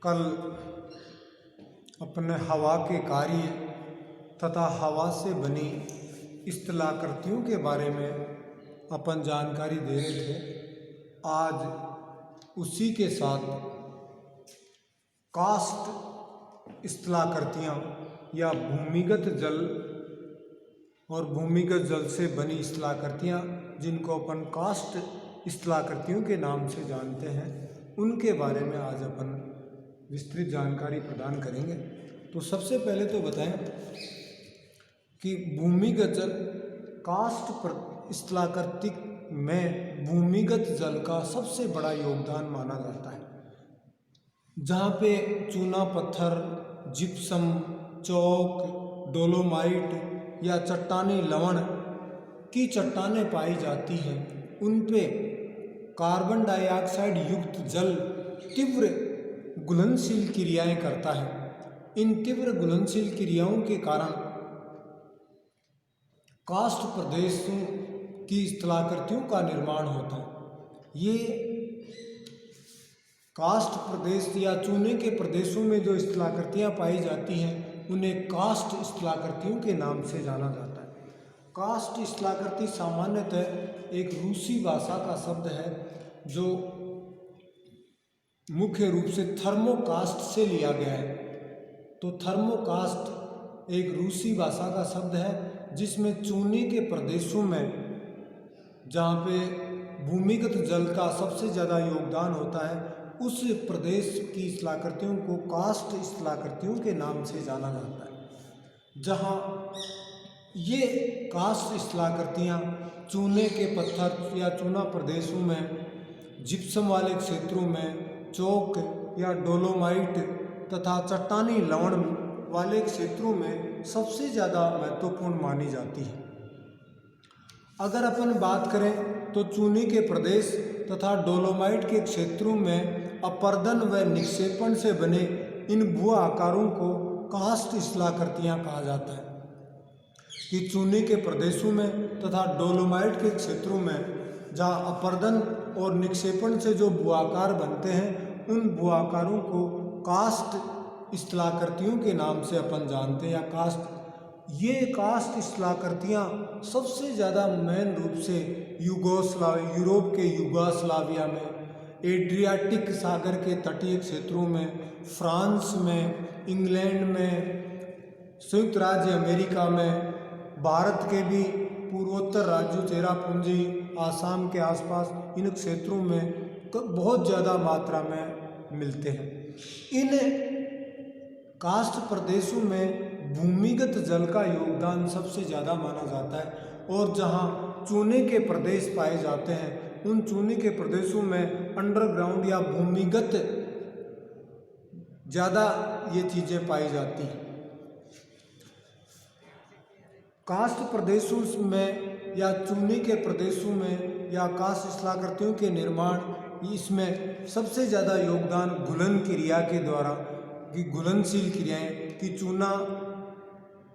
कल अपने हवा के कार्य तथा हवा से बनी स्थलाकृतियों के बारे में अपन जानकारी दे रहे थे। आज उसी के साथ कास्ट स्थलाकृतियाँ या भूमिगत जल और भूमिगत जल से बनी स्थलाकृतियाँ, जिनको अपन कास्ट स्थलाकृतियों के नाम से जानते हैं, उनके बारे में आज अपन विस्तृत जानकारी प्रदान करेंगे। तो सबसे पहले तो बताएं कि भूमिगत जल कास्ट स्थलाकृतिक में भूमिगत जल का सबसे बड़ा योगदान माना जाता है, जहाँ पे चूना पत्थर, जिप्सम, चौक, डोलोमाइट या चट्टानी लवण की चट्टानें पाई जाती हैं, उन पे कार्बन डाइऑक्साइड युक्त जल तीव्र घुलनशील क्रियाएं करता है। इन तीव्र घुलनशील क्रियाओं के कारण कास्ट प्रदेशों की स्थलाकृतियों का निर्माण होता है। ये कास्ट प्रदेश या चूने के प्रदेशों में जो स्थलाकृतियाँ पाई जाती हैं, उन्हें कास्ट स्थलाकृतियों के नाम से जाना जाता है। कास्ट स्थलाकृति सामान्यतः एक रूसी भाषा का शब्द है, जो मुख्य रूप से थर्मोकास्ट से लिया गया है। तो थर्मोकास्ट एक रूसी भाषा का शब्द है, जिसमें चूने के प्रदेशों में जहाँ पे भूमिगत जल का सबसे ज़्यादा योगदान होता है, उस प्रदेश की स्थलाकृतियों को कास्ट स्थलाकृतियों के नाम से जाना जाता है। जहाँ ये कास्ट स्थलाकृतियाँ चूने के पत्थर या चूना प्रदेशों में, जिप्सम वाले क्षेत्रों में, चौक या डोलोमाइट तथा चट्टानी लवण वाले क्षेत्रों में सबसे ज़्यादा महत्वपूर्ण मानी जाती है। अगर अपन बात करें तो चूने के प्रदेश तथा डोलोमाइट के क्षेत्रों में अपर्दन व निक्षेपण से बने इन भू आकारों को कास्ट स्थलाकृतियाँ कहा जाता है। कि चूने के प्रदेशों में तथा डोलोमाइट के क्षेत्रों में जहाँ अपर्दन और निक्षेपण से जो भू आकार बनते हैं, उन भू आकारों को कास्ट स्थलाकृतियों के नाम से अपन जानते हैं या कास्ट। ये कास्ट स्थलाकृतियाँ सबसे ज़्यादा मेन रूप से यूरोप के युगोस्लाविया में, एड्रियाटिक सागर के तटीय क्षेत्रों में, फ्रांस में, इंग्लैंड में, संयुक्त राज्य अमेरिका में, भारत के भी पूर्वोत्तर राज्यों चेरापूंजी, आसाम के आसपास, इन क्षेत्रों में बहुत ज़्यादा मात्रा में मिलते हैं। इन कास्ट प्रदेशों में भूमिगत जल का योगदान सबसे ज़्यादा माना जाता है, और जहाँ चूने के प्रदेश पाए जाते हैं, उन चूने के प्रदेशों में अंडरग्राउंड या भूमिगत ज़्यादा ये चीज़ें पाई जाती हैं। कास्ट प्रदेशों में या चूने के प्रदेशों में या कास्ट स्थलाकृतियों के निर्माण, इसमें सबसे ज़्यादा योगदान घुलन क्रिया के द्वारा, कि घुलनशील क्रियाएं, कि चूना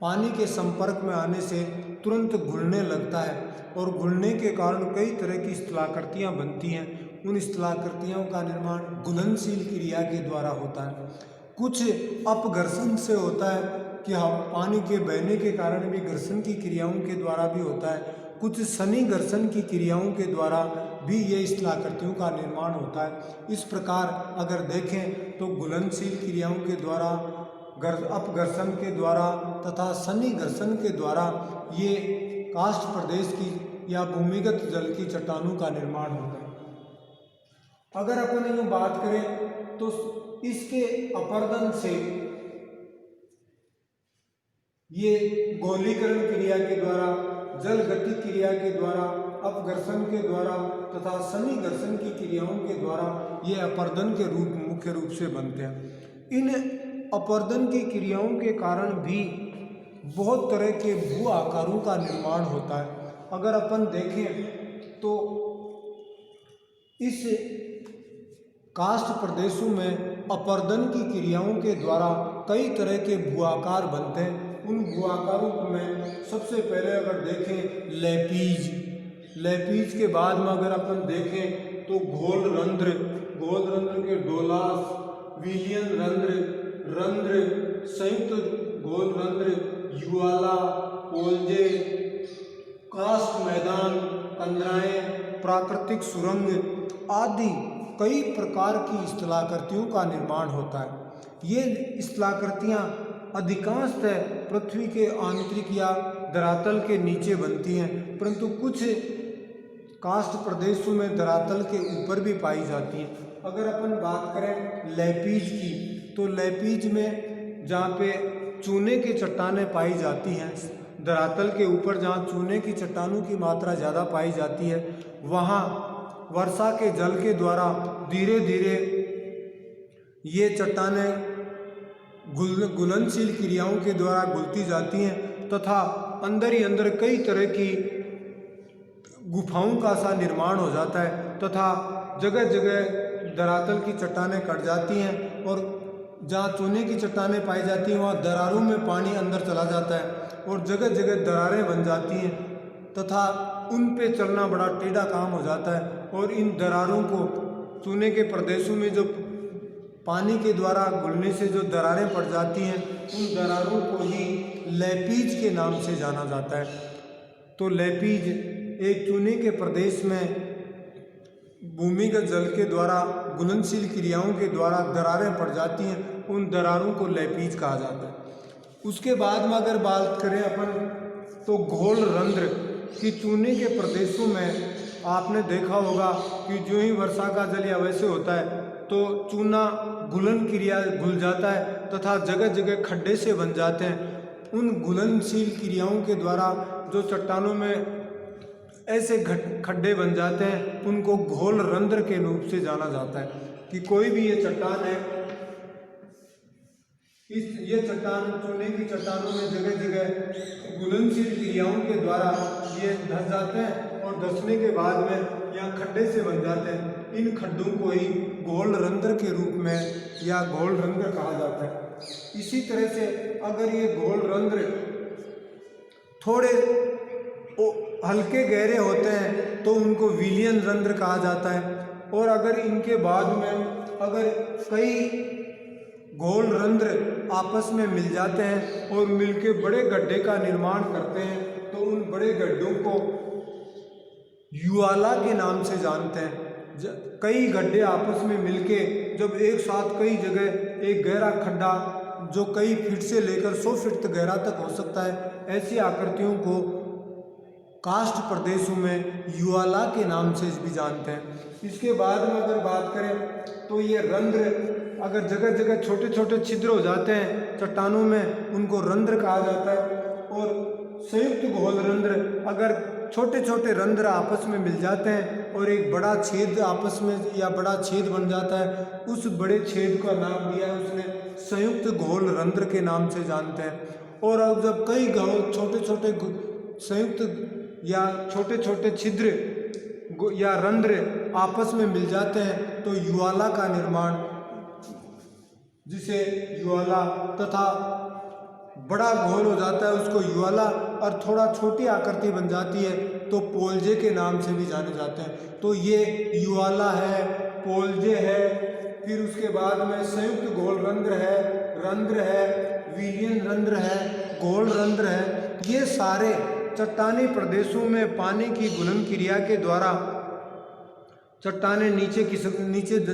पानी के संपर्क में आने से तुरंत घुलने लगता है, और घुलने के कारण कई तरह की स्थलाकृतियाँ बनती हैं। उन स्थलाकृतियों का निर्माण घुलनशील क्रिया के द्वारा होता है। कुछ अपघर्षण से होता है, कि हम पानी के बहने के कारण भी घर्षण की क्रियाओं के द्वारा भी होता है। कुछ सनी घर्षण की क्रियाओं के द्वारा भी ये स्थलाकृतियों का निर्माण होता है। इस प्रकार अगर देखें तो घुलनशील क्रियाओं के द्वारा, अपघर्षण के द्वारा तथा सनी घर्षण के द्वारा ये कास्ट प्रदेश की या भूमिगत जल की चट्टानों का निर्माण होता है। अगर अपन यूँ बात करें तो इसके अपर्दन से, ये गोलीकरण क्रिया के द्वारा, जल गति क्रिया के द्वारा, अपघर्षण के द्वारा तथा सनी घर्षण की क्रियाओं के द्वारा ये अपर्दन के रूप मुख्य रूप से बनते हैं। इन अपर्दन की क्रियाओं के कारण भी बहुत तरह के भू आकारों का निर्माण होता है। अगर अपन देखें तो इस कास्ट प्रदेशों में अपर्दन की क्रियाओं के द्वारा कई तरह के भू आकार बनते हैं। उन भू आकारों में सबसे पहले अगर देखें लेपीज के बाद में अगर अपन देखें तो घोल रंध्र के डोलास, विलियन रंध्र, रंध्र, संयुक्त घोल रंध्र, युवाला, पोल्जे, कास्ट मैदान, कंदराएं, प्राकृतिक सुरंग आदि कई प्रकार की स्थलाकृतियों का निर्माण होता है। ये स्थलाकृतियाँ अधिकांशतः पृथ्वी के आंतरिक या धरातल के नीचे बनती हैं, परंतु कुछ कास्ट प्रदेशों में धरातल के ऊपर भी पाई जाती हैं। अगर अपन बात करें लैपीज की, तो लैपीज में जहाँ पे चूने की चट्टानें पाई जाती हैं, धरातल के ऊपर जहाँ चूने की चट्टानों की मात्रा ज़्यादा पाई जाती है, वहाँ वर्षा के जल के द्वारा धीरे धीरे ये चट्टानें घुलनशील क्रियाओं के द्वारा घुलती जाती हैं तथा अंदर ही अंदर कई तरह की गुफाओं का सा निर्माण हो जाता है तथा जगह जगह धरातल की चट्टानें कट जाती हैं और जहाँ चूने की चट्टानें पाई जाती हैं वहाँ दरारों में पानी अंदर चला जाता है और जगह जगह दरारें बन जाती हैं तथा उन पे चलना बड़ा टेढ़ा काम हो जाता है और इन दरारों को चूने के प्रदेशों में जो पानी के द्वारा घुलने से जो दरारें पड़ जाती हैं, उन दरारों को ही लैपीज के नाम से जाना जाता है। तो लैपीज एक चूने के प्रदेश में भूमिगत जल के द्वारा घुलनशील क्रियाओं के द्वारा दरारें पड़ जाती हैं, उन दरारों को लैपीज कहा जाता है। उसके बाद में अगर बात करें अपन तो घोल रंध्र की, चूने के प्रदेशों में आपने देखा होगा कि जो ही वर्षा का जल या वैसे होता है तो चूना घुलन क्रिया घुल जाता है तथा जगह जगह खड्डे से बन जाते हैं। उन घुलनशील क्रियाओं के द्वारा जो चट्टानों में ऐसे खड्डे बन जाते हैं, उनको घोल रंध्र के रूप से जाना जाता है कि कोई भी ये चट्टान है, ये चट्टान चूने की चट्टानों में जगह जगह घुलनशील क्रियाओं के द्वारा ये धस जाते हैं और धसने के बाद में यहाँ खड्डे से बन जाते हैं। इन खड्डों को ही घोल रंध्र के रूप में या घोल रंध्र कहा जाता है। इसी तरह से अगर ये घोल रंध्र थोड़े हल्के गहरे होते हैं तो उनको विलियन रंध्र कहा जाता है और अगर इनके बाद में अगर कई घोल रंध्र आपस में मिल जाते हैं और मिलके बड़े गड्ढे का निर्माण करते हैं तो उन बड़े गड्ढों को युवाला के नाम से जानते हैं। कई गड्ढे आपस में मिलके जब एक साथ कई जगह एक गहरा खड्डा जो कई फीट से लेकर 100 फीट तक गहरा तक हो सकता है, ऐसी आकृतियों को कास्ट प्रदेशों में युवाला के नाम से भी जानते हैं। इसके बाद में अगर बात करें तो ये रंध्र अगर जगह जगह छोटे छोटे छिद्र हो जाते हैं चट्टानों में, उनको रंध्र कहा जाता है। और संयुक्त घोल रंध्र अगर छोटे छोटे रंध्र आपस में मिल जाते हैं और एक बड़ा छेद आपस में या बड़ा छेद बन जाता है, उस बड़े छेद का नाम दिया है उसने संयुक्त घोल रंध्र के नाम से जानते हैं। और अब जब कई छोटे छोटे संयुक्त या छोटे छोटे छिद्र या रंध्र आपस में मिल जाते हैं तो युवाला का निर्माण, जिसे युवाला तथा बड़ा घोल हो जाता है उसको युवाला और थोड़ा छोटी आकृति बन जाती है तो पोल्जे के नाम से भी जाने जाते हैं। तो ये युवाला है, पोल्जे है, फिर उसके बाद में संयुक्त घोल रंध्र है, विलियन रंध्र है, घोल रंध्र है। ये सारे चट्टानी प्रदेशों में पानी की घुलन क्रिया के द्वारा चट्टानें नीचे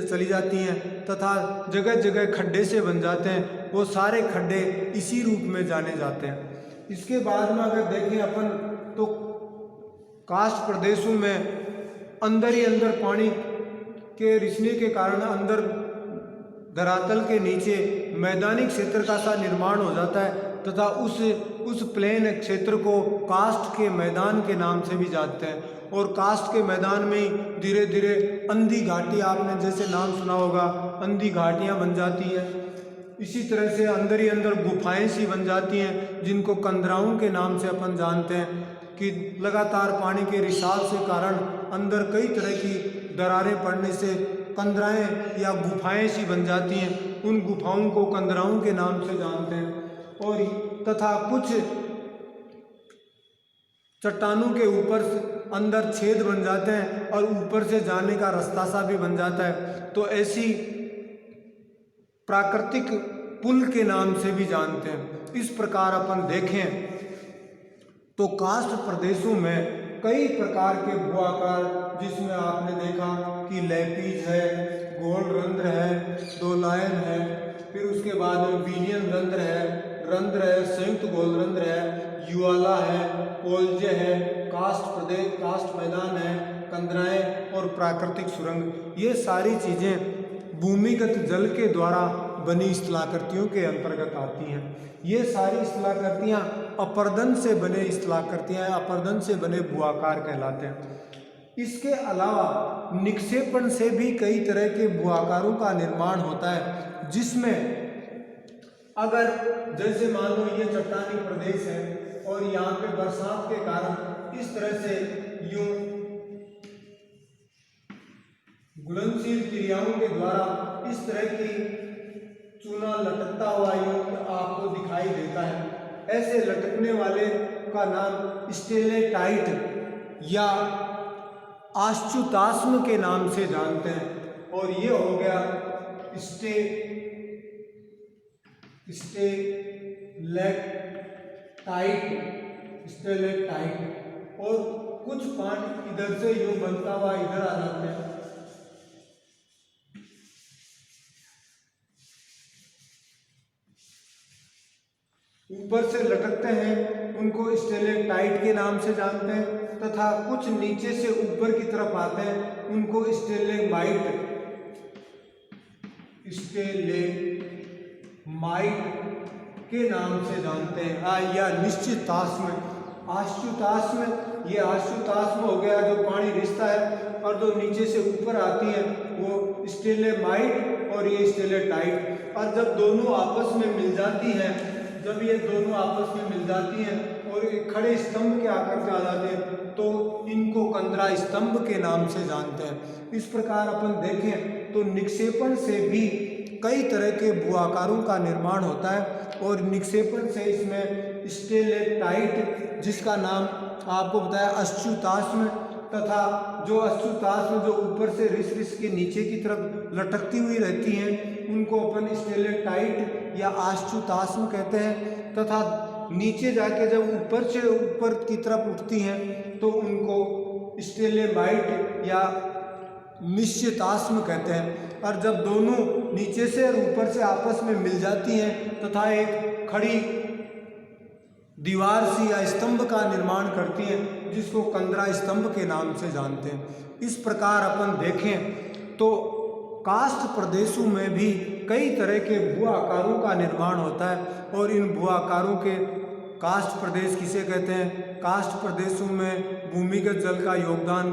चली जाती हैं तथा जगह जगह खड्डे से बन जाते हैं। वो सारे खड्डे इसी रूप में जाने जाते हैं। इसके बाद में अगर देखें अपन तो कास्ट प्रदेशों में अंदर ही अंदर पानी के रिसने के कारण अंदर धरातल के नीचे मैदानी क्षेत्र का सा निर्माण हो जाता है तथा उस प्लेन क्षेत्र को कास्ट के मैदान के नाम से भी जानते हैं। और कास्ट के मैदान में ही धीरे धीरे अंधी घाटी, आपने जैसे नाम सुना होगा, अंधी घाटियाँ बन जाती हैं। इसी तरह से अंदर ही अंदर गुफाएं सी बन जाती हैं जिनको कंदराओं के नाम से अपन जानते हैं कि लगातार पानी के रिसाव से कारण अंदर कई तरह की दरारें पड़ने से कंदराएं या गुफाएं सी बन जाती हैं। उन गुफाओं को कंदराओं के नाम से जानते हैं। और तथा कुछ चट्टानों के ऊपर अंदर छेद बन जाते हैं और ऊपर से जाने का रास्ता सा भी बन जाता है। तो ऐसी प्राकृतिक पुल के नाम से भी जानते हैं। इस प्रकार अपन देखें तो कास्ट प्रदेशों में कई प्रकार के भूआकार, जिसमें आपने देखा कि लैपीज है, गोल रंध्र है, दोलायन है, फिर उसके बाद में विलियन रंध्र है, संयुक्त गोल रंध्र है, युवाला है, पोल्जे है, कास्ट मैदान है, कंदराएं और प्राकृतिक सुरंग। ये सारी चीज़ें भूमिगत जल के द्वारा बनी स्थलाकृतियों के अंतर्गत आती हैं। ये सारी स्थलाकृतियाँ अपर्दन से बने स्थलाकृतियाँ, अपर्दन से बने भूआकार कहलाते हैं। इसके अलावा निक्षेपण से भी कई तरह के भूआकारों का निर्माण होता है, जिसमें अगर जैसे मान लो ये चट्टानी प्रदेश है और यहाँ पे बरसात के कारण इस तरह से यूं घुलनशील क्रियाओं के द्वारा इस तरह की चूना लटकता हुआ यूं आपको दिखाई देता है। ऐसे लटकने वाले का नाम स्टेलेटाइट या आश्चुताश्म के नाम से जानते हैं। और ये हो गया स्टेलेटाइट। और कुछ पानी इधर से यूं बनता हुआ इधर आ जाते हैं। ऊपर से लटकते हैं, उनको स्टेलेटाइट के नाम से जानते हैं, तथा कुछ नीचे से ऊपर की तरफ आते हैं, उनको स्टेलेमाइट के नाम से जानते हैं। या निश्चिताश्म, आश्चुताश्म, ये आश्चुताश्म हो गया जो पानी रिश्ता है, और जो नीचे से ऊपर आती है वो स्टेलेमाइट और ये स्टेलेटाइट। और जब दोनों आपस में मिल जाती हैं, जब ये दोनों आपस में मिल जाती हैं और एक खड़े स्तंभ के आकर के आ जाते हैं, तो इनको कंदरा स्तंभ के नाम से जानते हैं। इस प्रकार अपन देखें तो निक्षेपण से भी कई तरह के भूआकारों का निर्माण होता है। और निक्षेपण से इसमें स्टेलेटाइट, जिसका नाम आपको बताया अश्चुताश्म, तथा जो अश्चुताश्म जो ऊपर से रिस के नीचे की तरफ लटकती हुई रहती हैं, उनको अपन स्टेलेटाइट या आश्चुताश्म कहते हैं। तथा नीचे जाके जब ऊपर से ऊपर की तरफ उठती हैं तो उनको स्टेलेमाइट या निश्चिताश्म कहते हैं। और जब दोनों नीचे से और ऊपर से आपस में मिल जाती हैं तथा एक खड़ी दीवार सी या स्तंभ का निर्माण करती हैं, जिसको कंदरा स्तंभ के नाम से जानते हैं। इस प्रकार अपन देखें तो कास्ट प्रदेशों में भी कई तरह के भू आकारों का निर्माण होता है। और इन भू आकारों के कास्ट प्रदेश किसे कहते हैं, कास्ट प्रदेशों में भूमिगत जल का योगदान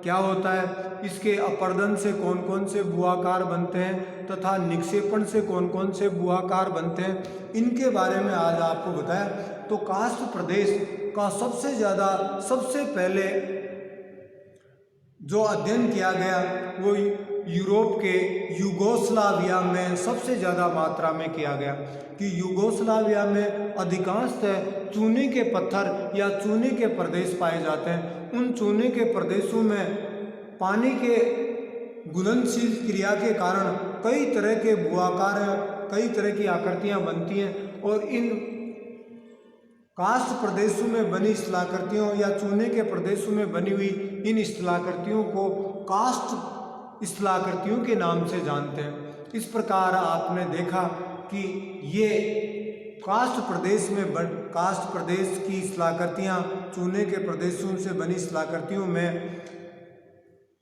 क्या होता है, इसके अपर्दन से कौन कौन से भूआकार बनते हैं तथा निक्षेपण से कौन कौन से भूआकार बनते हैं, इनके बारे में आज आपको बताया। तो कास्ट प्रदेश का सबसे पहले जो अध्ययन किया गया वो यूरोप के यूगोस्लाविया में सबसे ज़्यादा मात्रा में किया गया। कि यूगोस्लाविया में अधिकांशतः चूने के पत्थर या चूने के प्रदेश पाए जाते हैं। उन चूने के प्रदेशों में पानी के घुलनशील क्रिया के कारण कई तरह के भूआकार, कई तरह की आकृतियाँ बनती हैं। और इन कास्ट प्रदेशों में बनी स्थलाकृतियों या चूने के प्रदेशों में बनी हुई इन स्थलाकृतियों को कास्ट स्थलाकृतियों के नाम से जानते हैं। इस प्रकार आपने देखा कि ये कास्ट प्रदेश की स्थलाकृतियाँ चूने के प्रदेशों से बनी स्थलाकृतियों में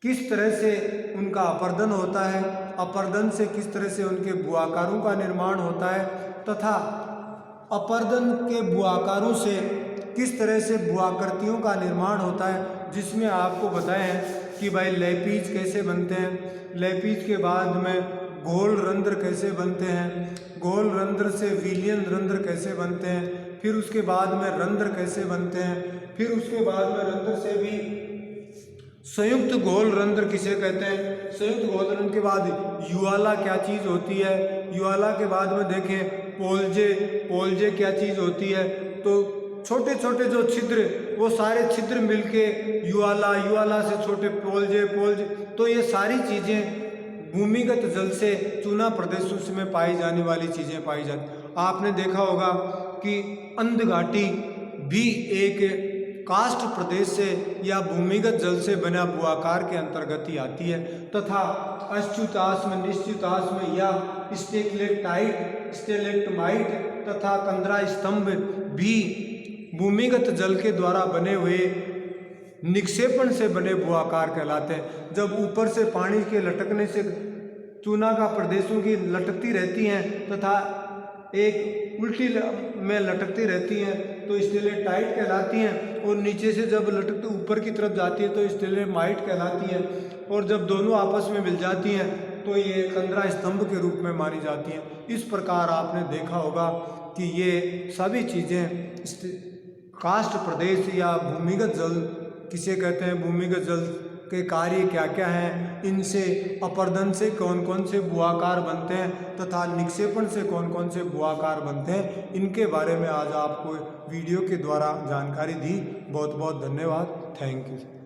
किस तरह से उनका अपर्दन होता है, अपर्दन से किस तरह से उनके भूआकारों का निर्माण होता है, तथा अपर्दन के भूआकारों से किस तरह से भूआकृतियों का निर्माण होता है, जिसमें आपको बताया है कि भाई लैपीज कैसे बनते हैं, लैपीज के बाद में गोल रंध्र कैसे बनते हैं, गोल रंध्र से विलियन रंध्र कैसे बनते हैं, फिर उसके बाद में रंध्र कैसे बनते हैं, फिर उसके बाद में रंध्र से भी संयुक्त गोल रंध्र किसे कहते हैं, संयुक्त गोल रंध्र के बाद युवाला क्या चीज़ होती है, युवाला के बाद में देखें पोल्जे क्या चीज़ होती है। तो छोटे छोटे जो छिद्र, वो सारे छिद्र मिलके युवाला से छोटे पोल्जे, तो ये सारी चीज़ें भूमिगत जल से चूना प्रदेशों में पाई जाने वाली चीज़ें पाई जाती। आपने देखा होगा कि अंध घाटी भी एक कास्ट प्रदेश से या भूमिगत जल से बना भूआकार के अंतर्गत ही आती है, तथा अच्युताश्म, निश्चिताश्म या स्टेलेक्टाइट, स्टेलेक्टमाइट तथा कंदरा स्तंभ भी भूमिगत जल के द्वारा बने हुए निक्षेपण से बने भूआकार कहलाते हैं। जब ऊपर से पानी के लटकने से चूना का प्रदेशों की लटकती रहती हैं तथा एक उल्टी में लटकती रहती हैं तो स्टेलेक्टाइट कहलाती हैं, और नीचे से जब लटकते ऊपर की तरफ जाती है तो स्टेलेमाइट कहलाती है, और जब दोनों आपस में मिल जाती हैं तो ये कंदरा स्तंभ के रूप में मानी जाती हैं। इस प्रकार आपने देखा होगा कि ये सभी चीज़ें कास्ट प्रदेश या भूमिगत जल किसे कहते हैं, भूमिगत जल के कार्य क्या क्या हैं, इनसे अपरदन से कौन कौन से भूआकार बनते हैं तथा निक्षेपण से कौन कौन से भूआकार बनते हैं, इनके बारे में आज आपको वीडियो के द्वारा जानकारी दी। बहुत बहुत धन्यवाद। Thank you.